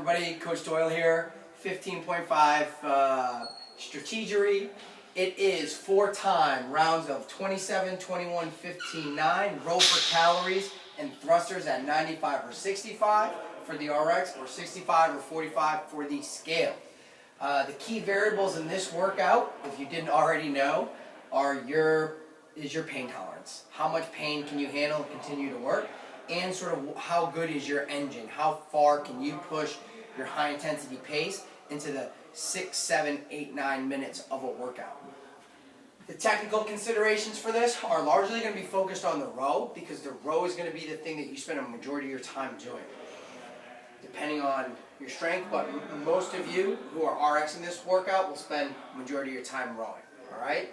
everybody? Coach Doyle here. 15.5 Stratergery. It is 4-time rounds of 27, 21, 15, 9. Row for calories and thrusters at 95 or 65 for the RX, or 65 or 45 for the scale. The key variables in this workout, if you didn't already know, are your pain tolerance. How much pain can you handle and continue to work? And sort of how good is your engine? How far can you push your high intensity pace into the 6, 7, 8, 9 minutes of a workout? The technical considerations for this are largely going to be focused on the row, because the row is going to be the thing that you spend a majority of your time doing, depending on your strength. But most of you who are RXing this workout will spend a majority of your time rowing. Alright?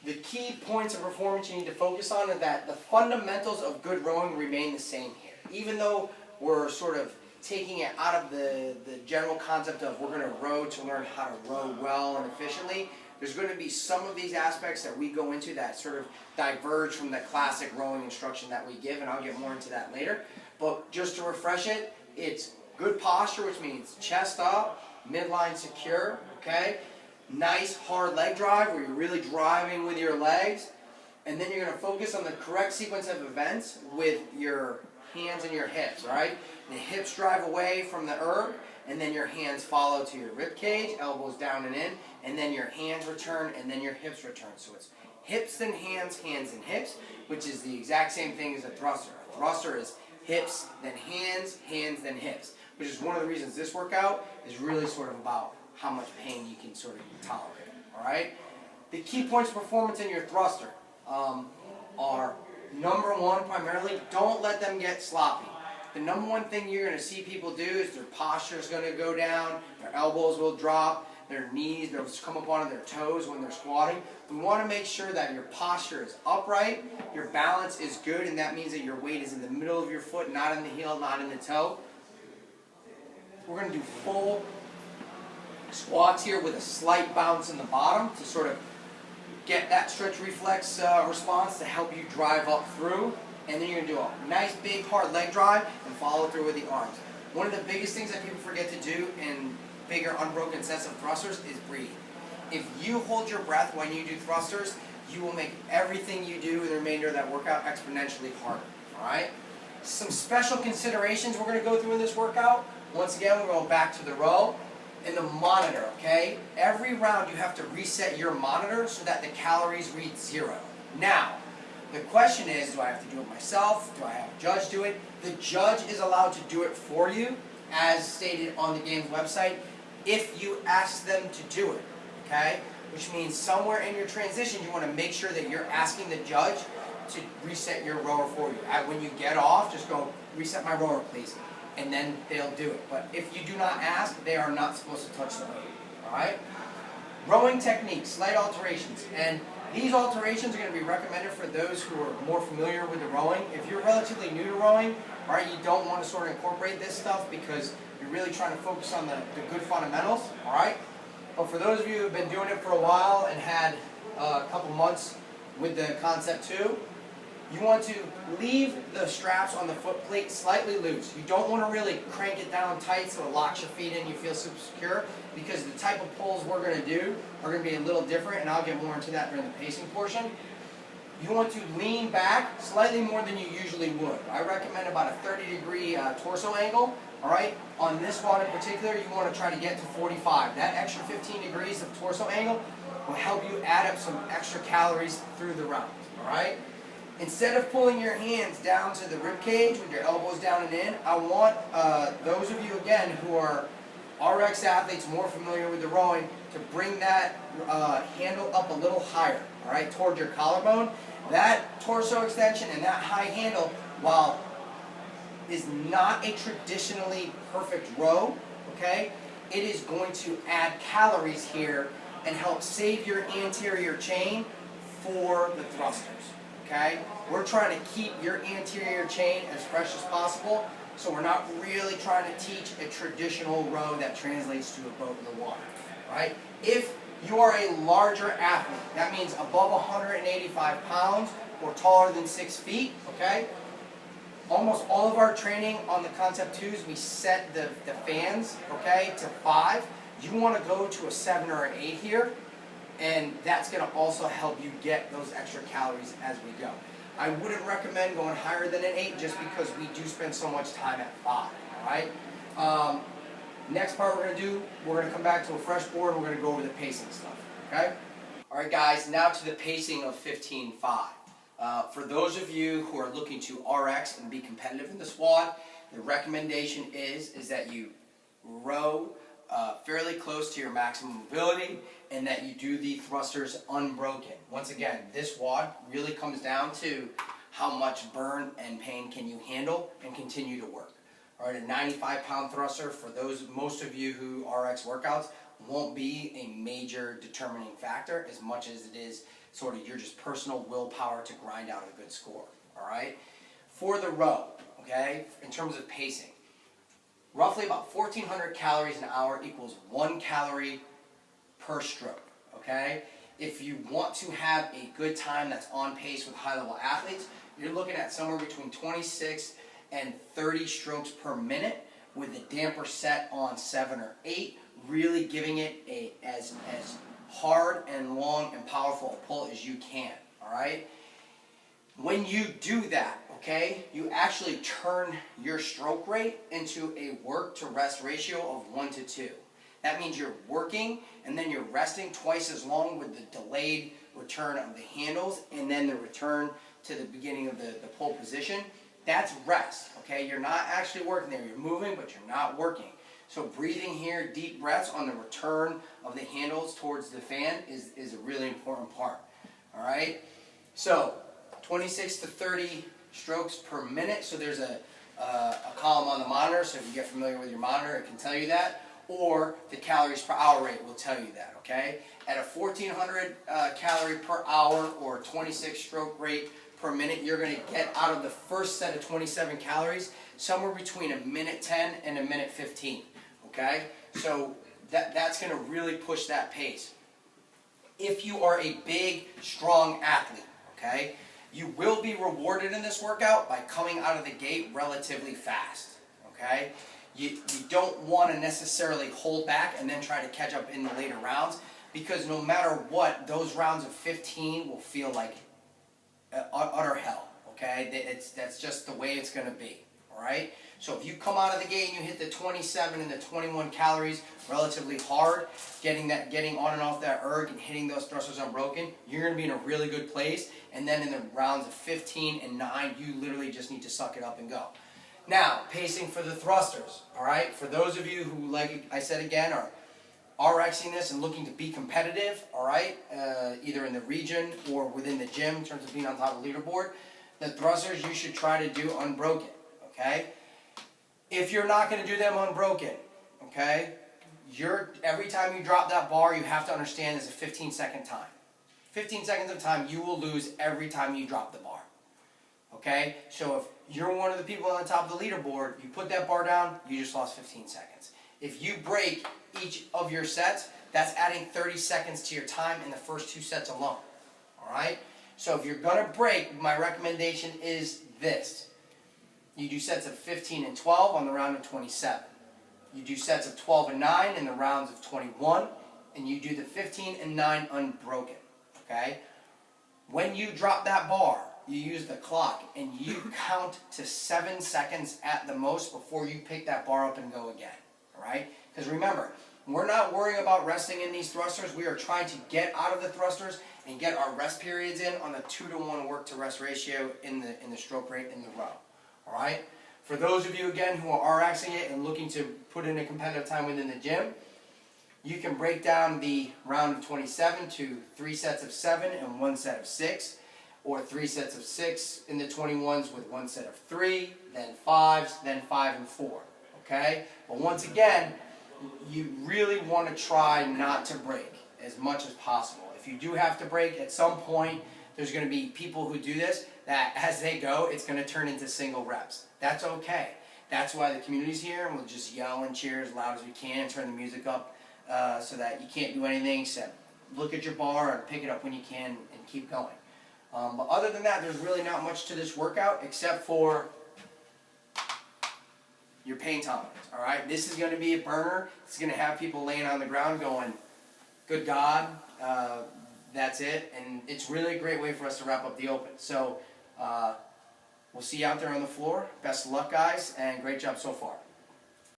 The key points of performance you need to focus on are that the fundamentals of good rowing remain the same here. Even though we're sort of taking it out of the general concept of we're going to row to learn how to row well and efficiently, there's going to be some of these aspects that we go into that sort of diverge from the classic rowing instruction that we give, and I'll get more into that later. But just to refresh it, it's good posture, which means chest up, midline secure, okay? Nice hard leg drive where you're really driving with your legs, and then you're going to focus on the correct sequence of events with your hands and your hips, right? The hips drive away from the erg, and then your hands follow to your rib cage, elbows down and in, and then your hands return, and then your hips return. So it's hips then hands, hands and hips, which is the exact same thing as a thruster. A thruster is hips then hands, hands then hips, which is one of the reasons this workout is really sort of about how much pain you can sort of tolerate. Alright? The key points of performance in your thruster are, number one, primarily, don't let them get sloppy. The number one thing you're going to see people do is their posture is going to go down, their elbows will drop, their knees, they'll come up onto their toes when they're squatting. We want to make sure that your posture is upright, your balance is good, and that means that your weight is in the middle of your foot, not in the heel, not in the toe. We're going to do full squats here with a slight bounce in the bottom to sort of get that stretch reflex response to help you drive up through. And then you're going to do a nice big hard leg drive and follow through with the arms. One of the biggest things that people forget to do in bigger unbroken sets of thrusters is breathe. If you hold your breath when you do thrusters, you will make everything you do in the remainder of that workout exponentially harder. Alright? Some special considerations we're going to go through in this workout. Once again, we're going back to the row. And the monitor, okay? Every round you have to reset your monitor so that the calories read 0. Now, the question is, do I have to do it myself? Do I have a judge do it? The judge is allowed to do it for you, as stated on the game's website, if you ask them to do it, okay? Which means somewhere in your transition you want to make sure that you're asking the judge to reset your rower for you. When you get off, just go, reset my rower, please. And then they'll do it. But if you do not ask, they are not supposed to touch the rower. Alright? Rowing techniques, slight alterations. And these alterations are going to be recommended for those who are more familiar with the rowing. If you're relatively new to rowing, alright, you don't want to sort of incorporate this stuff because you're really trying to focus on the good fundamentals. Alright? But for those of you who have been doing it for a while and had a couple months with the concept too, you want to leave the straps on the foot plate slightly loose. You don't want to really crank it down tight so it locks your feet in, you feel super secure, because the type of pulls we're going to do are going to be a little different, and I'll get more into that during the pacing portion. You want to lean back slightly more than you usually would. I recommend about a 30-degree torso angle. Alright, on this one in particular, you want to try to get to 45. That extra 15 degrees of torso angle will help you add up some extra calories through the round. Alright? Instead of pulling your hands down to the rib cage with your elbows down and in, I want those of you, again, who are RX athletes more familiar with the rowing, to bring that handle up a little higher, all right, toward your collarbone. That torso extension and that high handle, while is not a traditionally perfect row, okay, it is going to add calories here and help save your anterior chain for the thrusters. Okay? We're trying to keep your anterior chain as fresh as possible, so we're not really trying to teach a traditional row that translates to a boat in the water. Right? If you are a larger athlete, that means above 185 pounds or taller than 6 feet, okay? almost all of our training on the Concept 2s, we set the fans, okay, to 5. You want to go to a 7 or an 8 here, and that's going to also help you get those extra calories as we go. I wouldn't recommend going higher than an 8 just because we do spend so much time at 5, alright? Next part we're going to do, we're going to come back to a fresh board and we're going to go over the pacing stuff, okay? Alright guys, now to the pacing of 15-5. For those of you who are looking to RX and be competitive in the squad, the recommendation is that you row fairly close to your maximum mobility and that you do the thrusters unbroken. Once again, this WOD really comes down to how much burn and pain can you handle and continue to work. All right, a 95-pound thruster for most of you who RX workouts won't be a major determining factor as much as it is sort of your just personal willpower to grind out a good score. All right, for the row, okay, in terms of pacing, roughly about 1,400 calories an hour equals 1 calorie per stroke, okay? If you want to have a good time that's on pace with high-level athletes, you're looking at somewhere between 26 and 30 strokes per minute with the damper set on 7 or 8, really giving it as hard and long and powerful a pull as you can, all right? When you do that, okay, you actually turn your stroke rate into a work to rest ratio of 1 to 2. That means you're working and then you're resting twice as long with the delayed return of the handles and then the return to the beginning of the pull position. That's rest, okay? You're not actually working there. You're moving, but you're not working. So breathing here, deep breaths on the return of the handles towards the fan is a really important part, all right? So 26 to 30 strokes per minute. So there's a column on the monitor, so if you get familiar with your monitor, it can tell you that. Or the calories per hour rate will tell you that, okay? At a 1,400 calorie per hour or 26 stroke rate per minute, you're going to get out of the first set of 27 calories somewhere between a minute 10 and a minute 15, okay? So that's going to really push that pace. If you are a big, strong athlete, okay, you will be rewarded in this workout by coming out of the gate relatively fast, okay? You don't want to necessarily hold back and then try to catch up in the later rounds because no matter what, those rounds of 15 will feel like utter hell, okay? That's just the way it's going to be, all right? So if you come out of the gate and you hit the 27 and the 21 calories relatively hard, getting on and off that erg and hitting those thrusters unbroken, you're going to be in a really good place. And then in the rounds of 15 and 9, you literally just need to suck it up and go. Now, pacing for the thrusters, all right? For those of you who, like I said again, are RXing this and looking to be competitive, all right, either in the region or within the gym in terms of being on top of the leaderboard, the thrusters you should try to do unbroken, okay? If you're not going to do them unbroken, okay, every time you drop that bar, you have to understand there's a 15-second time. 15 seconds of time you will lose every time you drop the bar, okay? So if you're one of the people on the top of the leaderboard, you put that bar down, you just lost 15 seconds. If you break each of your sets, that's adding 30 seconds to your time in the first 2 sets alone, all right? So if you're going to break, my recommendation is this. You do sets of 15 and 12 on the round of 27. You do sets of 12 and 9 in the rounds of 21, and you do the 15 and 9 unbroken, okay? When you drop that bar, you use the clock, and you count to 7 seconds at the most before you pick that bar up and go again, all right? Because remember, we're not worrying about resting in these thrusters. We are trying to get out of the thrusters and get our rest periods in on the 2-to-1 work to rest ratio in the stroke rate in the row. All right? For those of you, again, who are RXing it and looking to put in a competitive time within the gym, you can break down the round of 27 to 3 sets of 7 and 1 set of 6, or 3 sets of 6 in the 21s with 1 set of 3, then 5s, then 5 and 4. Okay? But once again, you really want to try not to break as much as possible. If you do have to break, at some point, there's going to be people who do this that as they go, it's going to turn into single reps. That's okay. That's why the community's here, and we'll just yell and cheer as loud as we can and turn the music up so that you can't do anything except look at your bar and pick it up when you can and keep going. But other than that, there's really not much to this workout except for your pain tolerance. All right, this is going to be a burner. It's going to have people laying on the ground going, "Good God, that's it." And it's really a great way for us to wrap up the open. So we'll see you out there on the floor. Best of luck, guys, and great job so far.